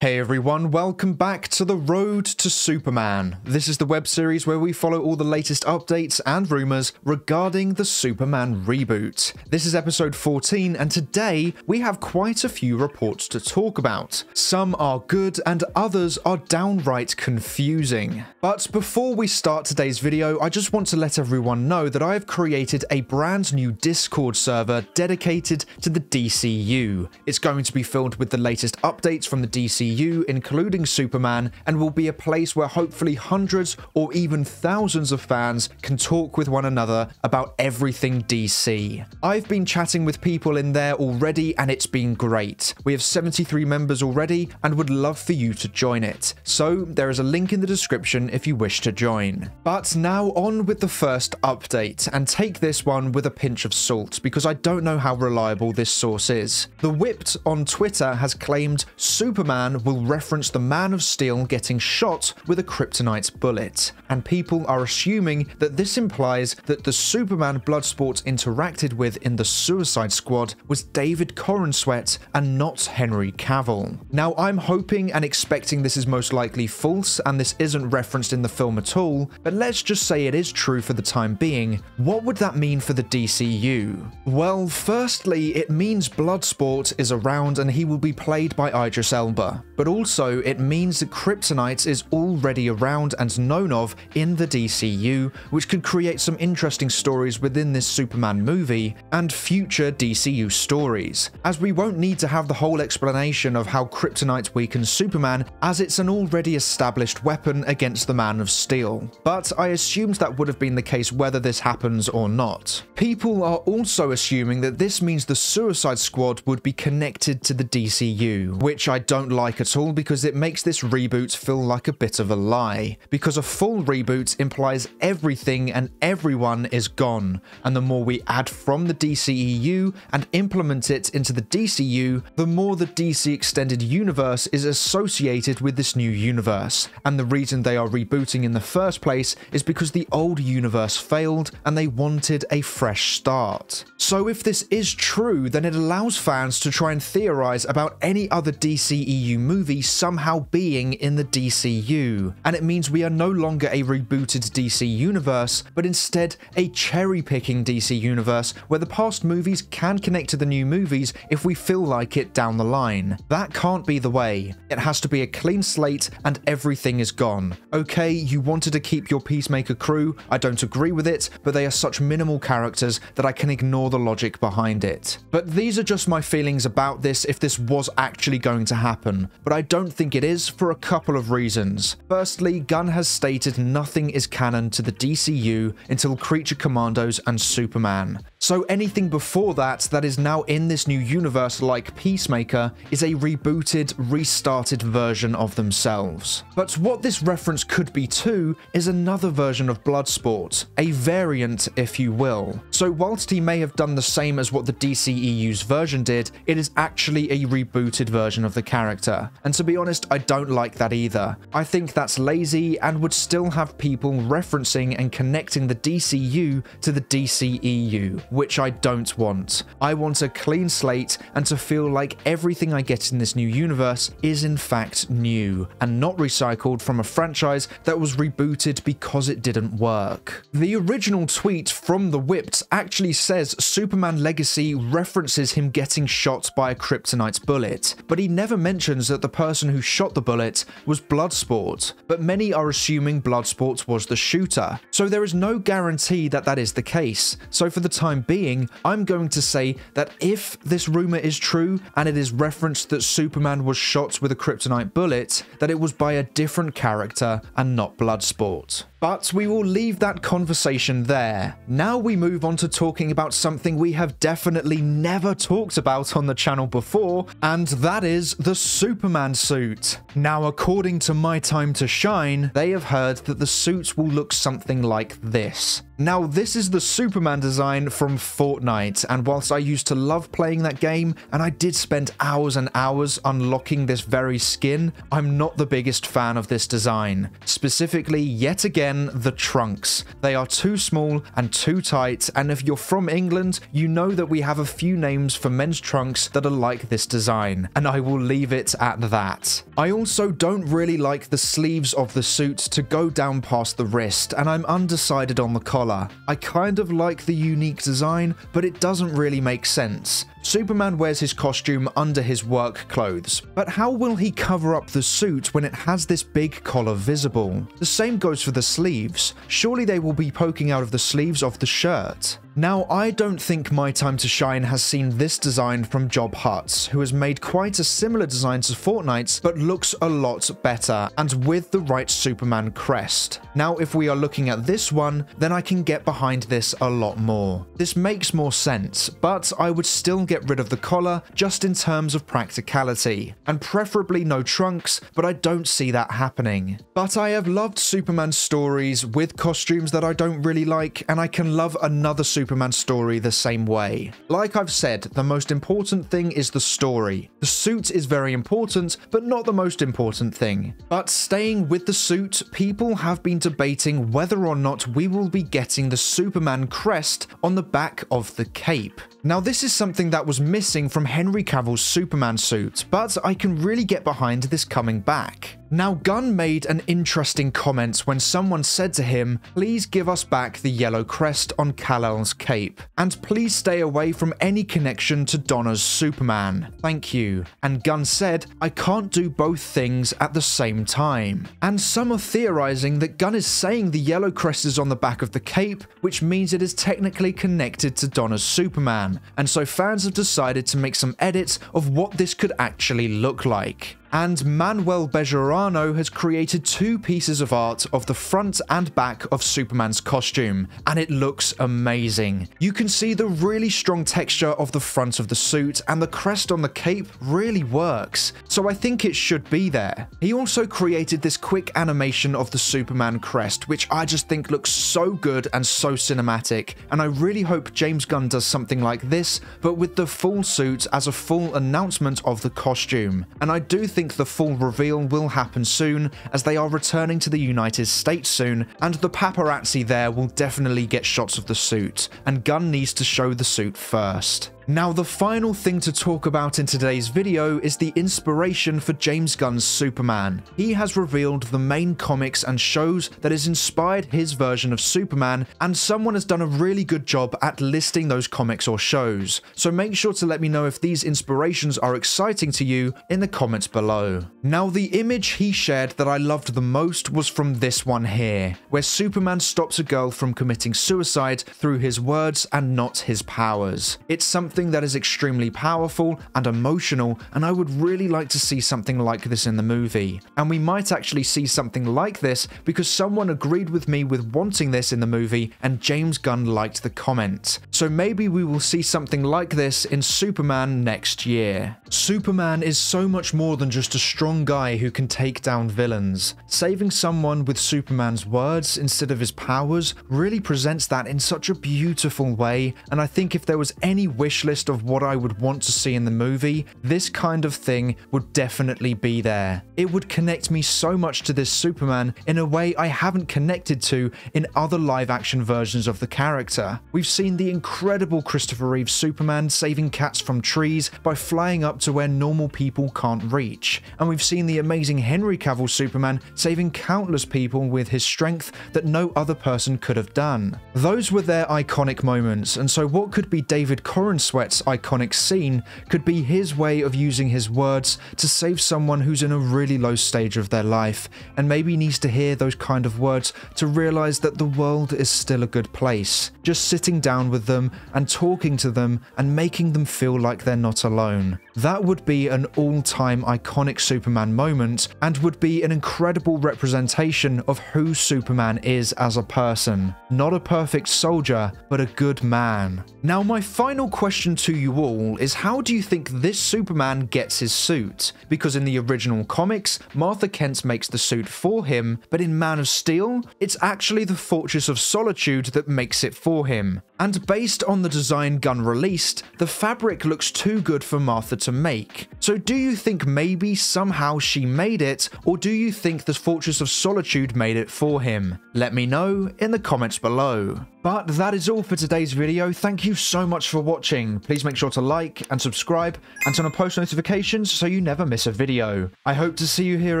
Hey everyone, welcome back to The Road to Superman. This is the web series where we follow all the latest updates and rumours regarding the Superman reboot. This is episode 14 and today we have quite a few reports to talk about. Some are good and others are downright confusing. But before we start today's video, I just want to let everyone know that I have created a brand new Discord server dedicated to the DCU. It's going to be filled with the latest updates from the DCU, including Superman, and will be a place where hopefully hundreds or even thousands of fans can talk with one another about everything DC. I've been chatting with people in there already and it's been great. We have 73 members already and would love for you to join it. So there is a link in the description if you wish to join. But now on with the first update, and take this one with a pinch of salt because I don't know how reliable this source is. The Whipped on Twitter has claimed Superman will reference the Man of Steel getting shot with a kryptonite bullet, and people are assuming that this implies that the Superman Bloodsport interacted with in the Suicide Squad was David Corenswet and not Henry Cavill. Now I'm hoping and expecting this is most likely false and this isn't referenced in the film at all, but let's just say it is true for the time being. What would that mean for the DCU? Well, firstly, it means Bloodsport is around and he will be played by Idris Elba. But also, it means that kryptonite is already around and known of in the DCU, which could create some interesting stories within this Superman movie and future DCU stories, as we won't need to have the whole explanation of how kryptonite weakens Superman, as it's an already established weapon against the Man of Steel. But I assumed that would have been the case whether this happens or not. People are also assuming that this means the Suicide Squad would be connected to the DCU, which I don't like at all because it makes this reboot feel like a bit of a lie, because a full reboot implies everything and everyone is gone, and the more we add from the DCEU and implement it into the DCU, the more the DC Extended Universe is associated with this new universe, and the reason they are rebooting in the first place is because the old universe failed and they wanted a fresh start. So if this is true, then it allows fans to try and theorize about any other DCEU movie somehow being in the DCU, and it means we are no longer a rebooted DC universe, but instead a cherry-picking DC universe where the past movies can connect to the new movies if we feel like it down the line. That can't be the way. It has to be a clean slate and everything is gone. Okay, you wanted to keep your Peacemaker crew, I don't agree with it, but they are such minimal characters that I can ignore the logic behind it. But these are just my feelings about this if this was actually going to happen, but I don't think it is for a couple of reasons. Firstly, Gunn has stated nothing is canon to the DCU until Creature Commandos and Superman. So anything before that is now in this new universe like Peacemaker is a rebooted, restarted version of themselves. But what this reference could be too is another version of Bloodsport, a variant if you will. So whilst he may have done the same as what the DCEU's version did, it is actually a rebooted version of the character. And to be honest, I don't like that either. I think that's lazy and would still have people referencing and connecting the DCU to the DCEU, which I don't want. I want a clean slate and to feel like everything I get in this new universe is in fact new and not recycled from a franchise that was rebooted because it didn't work. The original tweet from The Whipped actually says Superman Legacy references him getting shot by a kryptonite bullet, but he never mentions that the person who shot the bullet was Bloodsport, but many are assuming Bloodsport was the shooter, so there is no guarantee that that is the case. So for the time being, I'm going to say that if this rumor is true and it is referenced that Superman was shot with a kryptonite bullet, that it was by a different character and not Bloodsport. But we will leave that conversation there. Now we move on to talking about something we have definitely never talked about on the channel before, and that is the Superman suit. Now, according to My Time to Shine, they have heard that the suit will look something like this. Now, this is the Superman design from Fortnite, and whilst I used to love playing that game, and I did spend hours and hours unlocking this very skin, I'm not the biggest fan of this design. Specifically, yet again, the trunks. They are too small and too tight, and if you're from England, you know that we have a few names for men's trunks that are like this design, and I will leave it at that. I also don't really like the sleeves of the suit to go down past the wrist, and I'm undecided on the collar. I kind of like the unique design, but it doesn't really make sense. Superman wears his costume under his work clothes, but how will he cover up the suit when it has this big collar visible? The same goes for the sleeves. Surely they will be poking out of the sleeves of the shirt. Now, I don't think My Time to Shine has seen this design from Job Hutts, who has made quite a similar design to Fortnite's, but looks a lot better, and with the right Superman crest. Now, if we are looking at this one, then I can get behind this a lot more. This makes more sense, but I would still get rid of the collar just in terms of practicality, and preferably no trunks, but I don't see that happening. But I have loved Superman stories with costumes that I don't really like, and I can love another Superman story the same way. Like I've said, the most important thing is the story. The suit is very important, but not the most important thing. But staying with the suit, people have been debating whether or not we will be getting the Superman crest on the back of the cape. Now, this is something that was missing from Henry Cavill's Superman suit, but I can really get behind this coming back. Now, Gunn made an interesting comment when someone said to him, "Please give us back the yellow crest on Kal-El's cape, and please stay away from any connection to Donner's Superman. Thank you." And Gunn said, "I can't do both things at the same time." And some are theorizing that Gunn is saying the yellow crest is on the back of the cape, which means it is technically connected to Donner's Superman, and so fans have decided to make some edits of what this could actually look like. And Manuel Bejarano has created 2 pieces of art of the front and back of Superman's costume, and it looks amazing. You can see the really strong texture of the front of the suit, and the crest on the cape really works, so I think it should be there. He also created this quick animation of the Superman crest, which I just think looks so good and so cinematic, and I really hope James Gunn does something like this, but with the full suit as a full announcement of the costume. And I do think the full reveal will happen soon, as they are returning to the United States soon, and the paparazzi there will definitely get shots of the suit, and Gunn needs to show the suit first. Now, the final thing to talk about in today's video is the inspiration for James Gunn's Superman. He has revealed the main comics and shows that has inspired his version of Superman, and someone has done a really good job at listing those comics or shows. So make sure to let me know if these inspirations are exciting to you in the comments below. Now, the image he shared that I loved the most was from this one here, where Superman stops a girl from committing suicide through his words and not his powers. It's something that is extremely powerful and emotional, and I would really like to see something like this in the movie. And we might actually see something like this because someone agreed with me with wanting this in the movie, and James Gunn liked the comment. So maybe we will see something like this in Superman next year. Superman is so much more than just a strong guy who can take down villains. Saving someone with Superman's words instead of his powers really presents that in such a beautiful way, and I think if there was any wish list of what I would want to see in the movie, this kind of thing would definitely be there. It would connect me so much to this Superman in a way I haven't connected to in other live-action versions of the character. We've seen the incredible Christopher Reeve Superman saving cats from trees by flying up to where normal people can't reach, and we've seen the amazing Henry Cavill Superman saving countless people with his strength that no other person could have done. Those were their iconic moments, and so what could be David Corenswet's iconic scene could be his way of using his words to save someone who's in a really low stage of their life, and maybe needs to hear those kind of words to realize that the world is still a good place. Just sitting down with them and talking to them and making them feel like they're not alone. That would be an all-time iconic Superman moment, and would be an incredible representation of who Superman is as a person. Not a perfect soldier, but a good man. Now, my final question question to you all is, how do you think this Superman gets his suit? Because in the original comics, Martha Kent makes the suit for him, but in Man of Steel, it's actually the Fortress of Solitude that makes it for him. And based on the design gun released, the fabric looks too good for Martha to make. So do you think maybe somehow she made it, or do you think the Fortress of Solitude made it for him? Let me know in the comments below. But that is all for today's video. Thank you so much for watching. Please make sure to like and subscribe and turn on post notifications so you never miss a video. I hope to see you here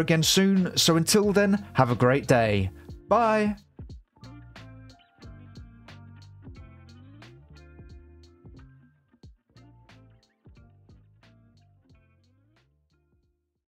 again soon, so until then, have a great day. Bye!